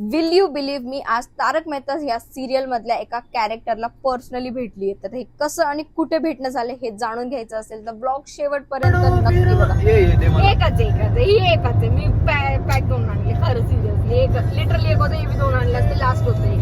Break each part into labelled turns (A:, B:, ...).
A: Will you believe मी, आज तारक मेहता या serial मधल्या एका कॅरेक्टरला पर्सनली भेटली. तर हे कसं आणि कुठे भेटणं झालं हे जाणून घ्यायचं असेल तर ब्लॉग शेवटपर्यंत नक्की बघा. एकच आहे मी पॅक दोन आणले, खरं सिरियसली लिटरली एक होतं, मी दोन आणले असते, लास्ट होते.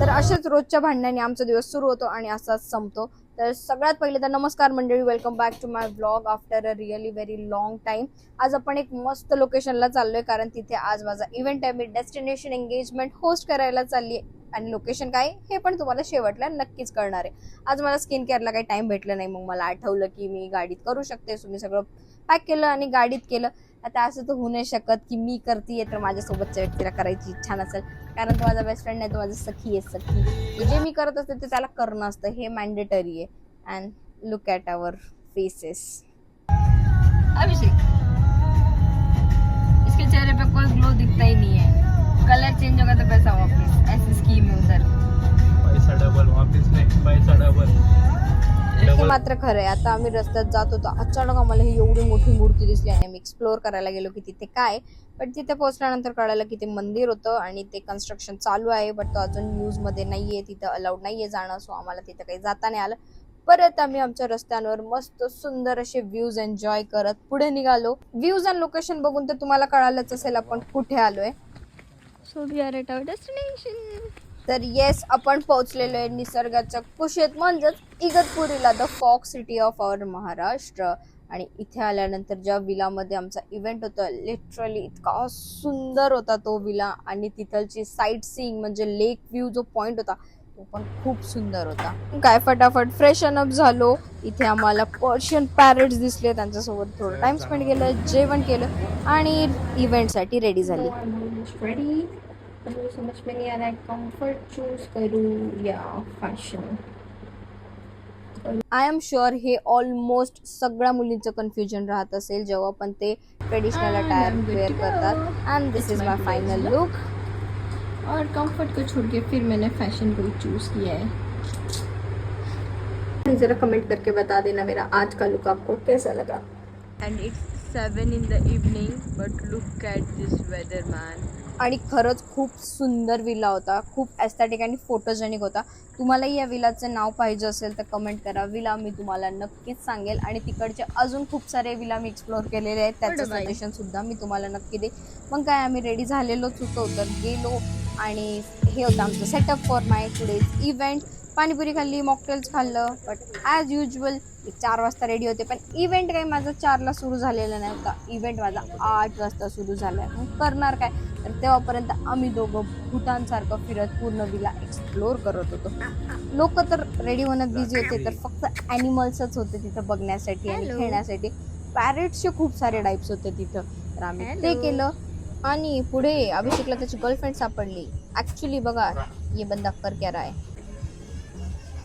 A: तर अशाच रोजच्या भांडणाने आमचा दिवस सुरू होतो आणि असाच संपतो. तर सगळ्यात पहिले तर नमस्कार मंडळी, welcome back to my vlog after a really very long time. आज आपण एक मस्त लोकेशनला चाललोय कारण तिथे आज माझा इव्हेंट आहे. मी डेस्टिनेशन एंगेजमेंट होस्ट करायला चालली आहे आणि लोकेशन काय हे पण तुम्हाला शेवटला नक्कीच कळणार आहे. आज मला स्किन केअरला काही टाइम भेटला नाही, मग मला आठवलं की मी गाडीत करू शकते. सो मी सगळं पॅक केलं आणि गाडीत केलं. आता असं तर होऊ नाही शकत की मी करते तर माझ्यासोबतच्या व्यक्तीला करायची इच्छा नसेल, कारण तो माझा बेस्ट फ्रेंड नाही, तो माझी सखी आहे. सखी जे मी करत असते ते त्याला करणं असतं, हे मॅन्डेटरी आहे. And look at our faces. Abhishek, इसके चेहरे पे कोई ग्लो दिखता ही नहीं है. कलर चेंज होगा तो पैसा वापस, ऐसी स्कीम है उधर.
B: पैसा डबल वापस नाही, पैसा डबल.
A: हे मात्र खरं आहे. आता आम्ही रस्त्यात जात होतो, अचानक आम्हाला ही एवढी मोठी मूर्ती दिसली आणि आम्ही एक्सप्लोअर करायला गेलो की तिथे काय. पण तिथे पोहोचल्यानंतर कळालं की ते मंदिर होतं आणि ते कन्स्ट्रक्शन चालू आहे, बट तो अजून यूज मध्ये नाहीये, तिथं अलाउड नाहीये जाणं. सो आम्हाला तिथं काही जाता नाही आलं. परत आम्ही आमच्या रस्त्यांवर मस्त सुंदर असे व्ह्यूज एन्जॉय करत पुढे निघालो. व्ह्यूज अँड लोकेशन बघून तर तुम्हाला कळालंच असेल आपण कुठे आलोय. So we are at our destination. तर येस, आपण पोहोचलेलो आहे निसर्गाच्या कुशीत, म्हणजेच इगतपुरीला, the fog city of our Maharashtra. आणि इथे आल्यानंतर ज्या विलामध्ये आमचा इव्हेंट होता, लिटरली इतका सुंदर होता तो विला. आणि तिथलची साईट सीइंग म्हणजे लेक व्ह्यू जो पॉइंट होता तो पण खूप सुंदर होता. काय फटाफट फ्रेशन अप झालो. इथे आम्हाला पर्शियन पॅरेट्स दिसले, त्यांच्यासोबत थोडं टाइम स्पेंड केलं, जेवण केलं आणि इव्हेंटसाठी रेडी झाली. समझ में नहीं आ रहा है कंफर्ट चूज करूँ या फॅशन. आय एम शुअर हे ऑलमोस्ट सगळ्या मुलींचं कन्फ्युजन राहत असेल जेव्हा पण ते ट्रेडिशनल अटायर वेअर करतात. And this is my final look.
C: और कंफर्ट को छोड़ के फिर मैंने फैशन को चूज किया है.
A: जरा कमेंट करके बता देना मेरा आज का लुक आपको कैसा लगा.
C: End it's 7 in the evening but look at this weather man.
A: आणि खरंच खूप सुंदर विला होता, खूप एस्थेटिक आणि फोटोजेनिक होता. तुम्हालाही या विलाचं नाव पाहिजे असेल तर कमेंट करा. विला मी तुम्हाला नक्कीच सांगेल आणि तिकडचे अजून खूप सारे विला मी एक्सप्लोअर केलेले आहेत, त्याचं सजेशन सुद्धा मी तुम्हाला नक्की दे. मग काय, आम्ही रेडी झालेलोच होतो तर गेलो आणि हे होतं आमचं setup for my today's event. Panipuri खाल्ली, मॉकटेल्स खाल्लं, बट ॲज युजल 4 वाजता रेडी होते. पण इव्हेंट काही माझा 4ला सुरू झालेला नाही होता, इव्हेंट माझा 8 वाजता सुरू झाला आहे. मग करणार काय, तर तेव्हापर्यंत आम्ही दोघं भूतांसारखं फिरत पूर्ण विला एक्सप्लोअर करत होतो. लोक तर रेडी होण्यात बिझी होते, तर फक्त ॲनिमल्सच होते तिथं बघण्यासाठी आणि खेळण्यासाठी. पॅरेट्सचे खूप सारे टाईप्स होते तिथं, तर आम्ही ते केलं. आणि पुढे अभिषेकला त्याची गर्लफ्रेंड सापडली. ॲक्च्युली बघा, ये बंदा कर क्या रहा है.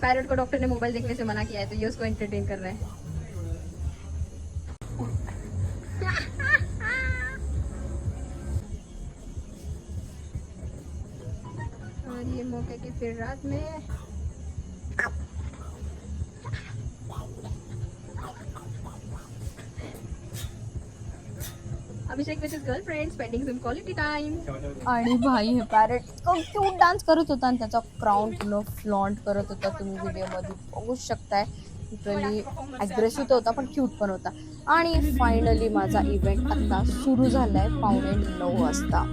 A: पैरट को डॉक्टर ने मोबाइल देखने से मना किया है, तो ये उसको एंटरटेन कर रहा है. और ये मौके की फिर रात में Abhishek with his girlfriend spending some quality time. आणि भाई हे पॅरेट क्यूट डान्स करत होता आणि त्याचा क्राऊन पूर्ण फ्लॉन्ट करत होता. तुम्ही व्हिडिओमध्ये बघू शकताय. लिटरली ॲग्रेसिव्ह होता पण क्यूट पण होता. आणि फायनली माझा इव्हेंट आता सुरू झालाय 8:45 वाजता.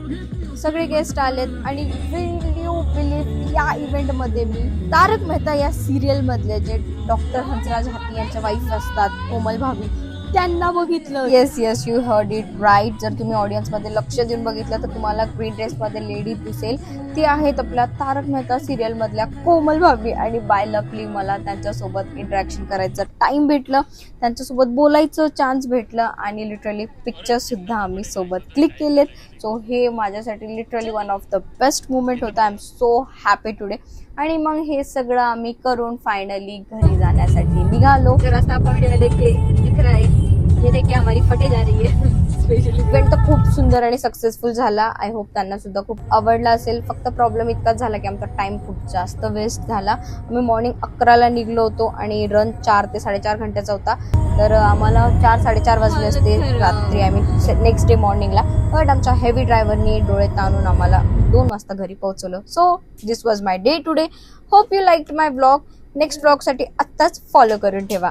A: सगळे गेस्ट आलेत आणि विल यू बिलीव्ह या इव्हेंटमध्ये मी तारक मेहता या सिरियलमधले जे डॉक्टर हंसराज हाती यांच्या वाईफ असतात, कोमल भाभी, त्यांना बघितलं. Yes you heard it right. जर तुम्ही ऑडियन्समध्ये लक्ष देऊन बघितलं तर तुम्हाला ग्रीन ड्रेसमध्ये लेडी दिसेल. ती आहेत आपल्या तारक मेहता सिरियलमधल्या कोमल भाभी. आणि बाय लकली मला त्यांच्यासोबत इंटरॅक्शन करायचं टाइम भेटलं, त्यांच्यासोबत बोलायचं चान्स भेटलं आणि लिटरली पिक्चर्ससुद्धा आम्ही सोबत क्लिक केलेत. सो हे माझ्यासाठी literally one of the best moment होता. I am so happy today. आणि मग हे सगळं आम्ही करून फायनली घरी जाण्यासाठी निघालो. रस्ता आपण देखिए दिख रहा है, ये देखिए हमारी फटे जा रही है. इव्हेंट तर खूप सुंदर आणि सक्सेसफुल झाला. आय होप त्यांना सुद्धा खूप आवडला असेल. फक्त प्रॉब्लेम इतकाच झाला की आमचा टाइम खूप जास्त वेस्ट झाला. आम्ही मॉर्निंग 11ला निघलो होतो आणि रन 4 ते 4.5 घंट्याचा होता. तर आम्हाला 4-4:30 वाजले असते रात्री, आय मीन नेक्स्ट डे मॉर्निंगला. बट आमच्या हेवी ड्रायव्हरनी डोळे ताणून आम्हाला 2 वाजता घरी पोहोचवलं. So this was my day today. Hope you like my blog. Next ब्लॉगसाठी आत्ताच फॉलो करून ठेवा.